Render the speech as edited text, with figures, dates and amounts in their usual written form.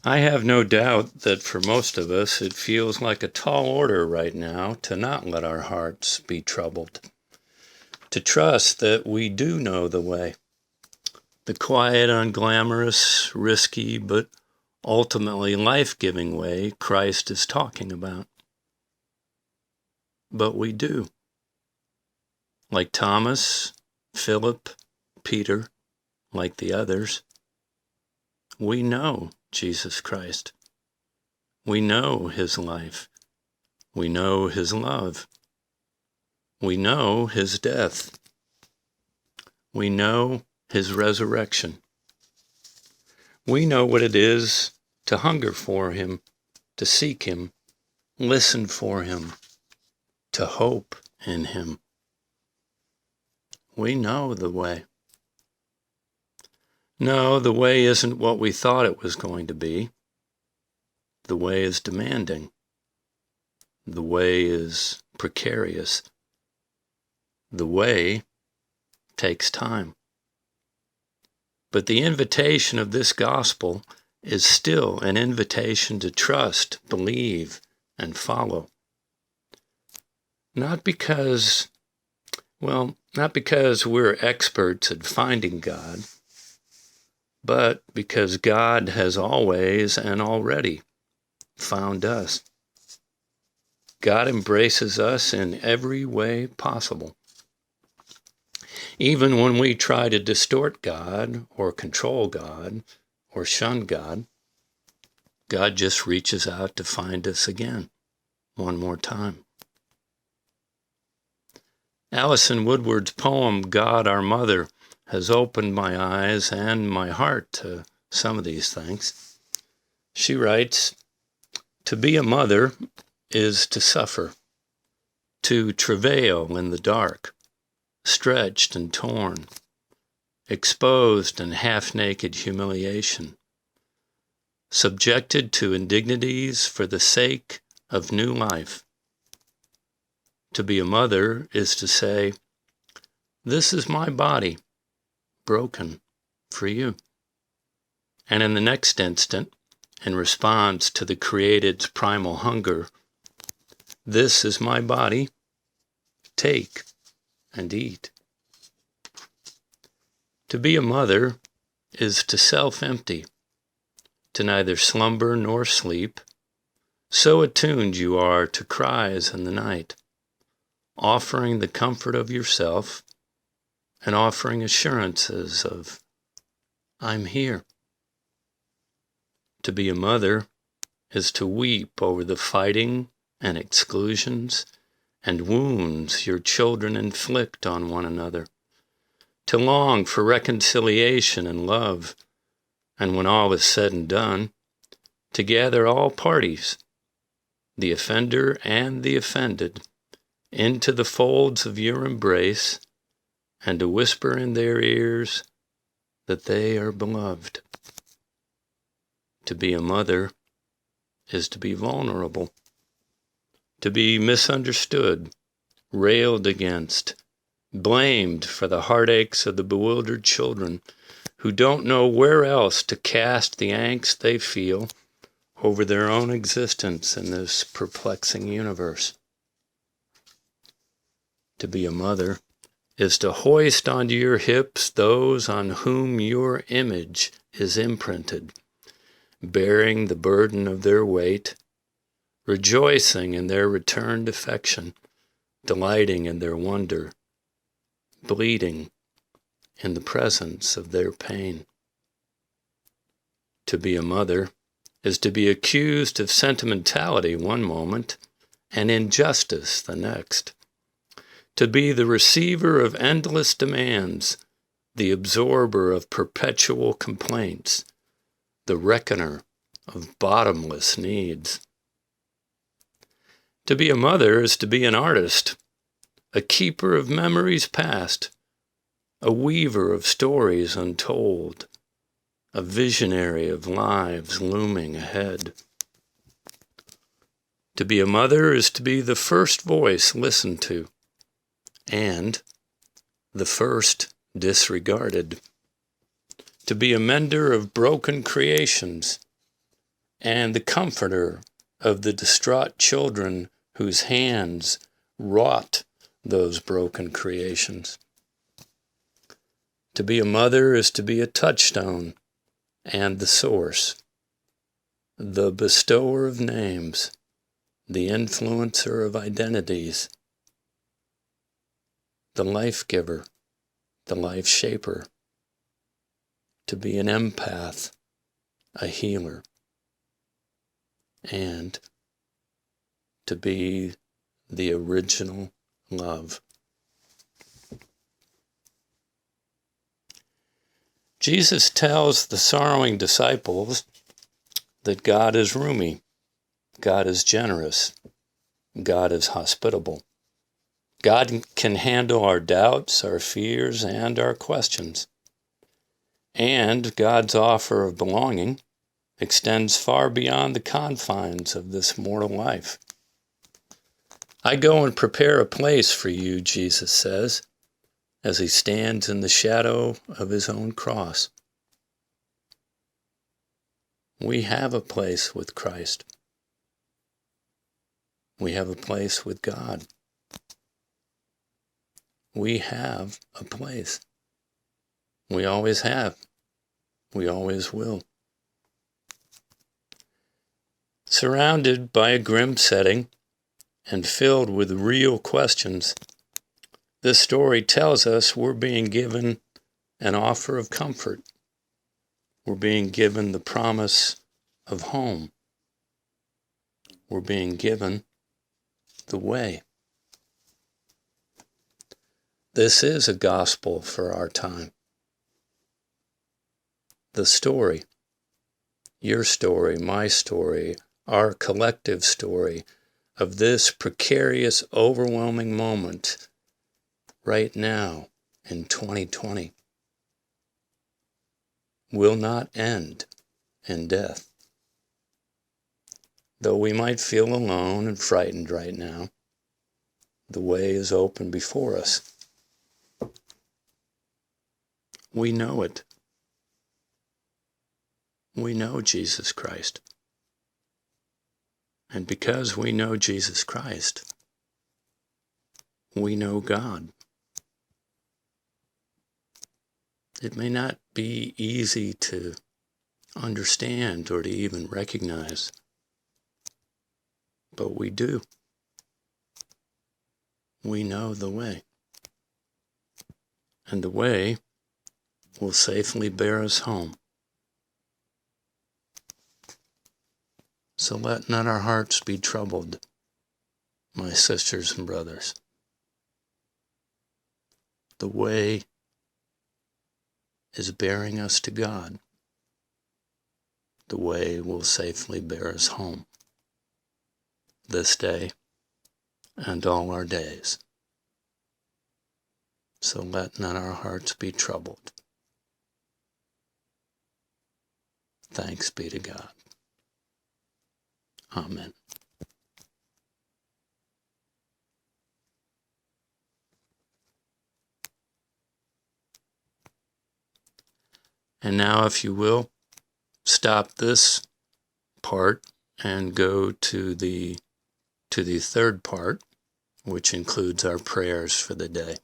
I have no doubt that for most of us it feels like a tall order right now to not let our hearts be troubled, to trust that we do know the way, the quiet, unglamorous, risky, but ultimately life-giving way Christ is talking about. But we do. Like Thomas, Philip, Peter, like the others, we know Jesus Christ. We know his life. We know his love. We know his death. We know his resurrection. We know what it is to hunger for him, to seek him, listen for him, to hope in him. We know the way. No, the way isn't what we thought it was going to be. The way is demanding. The way is precarious. The way takes time. But the invitation of this gospel is still an invitation to trust, believe, and follow. Not because we're experts at finding God, but because God has always and already found us. God embraces us in every way possible. Even when we try to distort God or control God or shun God, God just reaches out to find us again, one more time. Alison Woodward's poem, God Our Mother, has opened my eyes and my heart to some of these things. She writes, "To be a mother is to suffer, to travail in the dark, stretched and torn, exposed in half-naked humiliation, subjected to indignities for the sake of new life. To be a mother is to say, this is my body, broken for you. And in the next instant, in response to the created's primal hunger, this is my body, take and eat." To be a mother is to self-empty, to neither slumber nor sleep. So attuned you are to cries in the night, offering the comfort of yourself and offering assurances of, I'm here. To be a mother is to weep over the fighting and exclusions and wounds your children inflict on one another, to long for reconciliation and love, and when all is said and done, to gather all parties, the offender and the offended, into the folds of your embrace, and to whisper in their ears that they are beloved. To be a mother is to be vulnerable, to be misunderstood, railed against, blamed for the heartaches of the bewildered children who don't know where else to cast the angst they feel over their own existence in this perplexing universe. To be a mother is to hoist onto your hips those on whom your image is imprinted, bearing the burden of their weight, rejoicing in their returned affection, delighting in their wonder, bleeding in the presence of their pain. To be a mother is to be accused of sentimentality one moment and injustice the next, to be the receiver of endless demands, the absorber of perpetual complaints, the reckoner of bottomless needs. To be a mother is to be an artist, a keeper of memories past, a weaver of stories untold, a visionary of lives looming ahead. To be a mother is to be the first voice listened to, and the first disregarded. To be a mender of broken creations, and the comforter of the distraught children whose hands wrought those broken creations. To be a mother is to be a touchstone and the source, the bestower of names, the influencer of identities, the life giver, the life shaper, to be an empath, a healer, and to be the original love. Jesus tells the sorrowing disciples that God is roomy, God is generous, God is hospitable. God can handle our doubts, our fears, and our questions. And God's offer of belonging extends far beyond the confines of this mortal life. I go and prepare a place for you, Jesus says, as he stands in the shadow of his own cross. We have a place with Christ. We have a place with God. We have a place. We always have. We always will. Surrounded by a grim setting and filled with real questions, this story tells us we're being given an offer of comfort. We're being given the promise of home. We're being given the way. This is a gospel for our time. The story, your story, my story, our collective story of this precarious, overwhelming moment right now in 2020 will not end in death. Though we might feel alone and frightened right now, the way is open before us. We know it. We know Jesus Christ. And because we know Jesus Christ, we know God. It may not be easy to understand or to even recognize, but we do. We know the way. And the way will safely bear us home. So let not our hearts be troubled, my sisters and brothers. The way is bearing us to God. The way will safely bear us home this day and all our days. So let not our hearts be troubled. Thanks be to God. Amen. And now, if you will, stop this part and go to the third part, which includes our prayers for the day.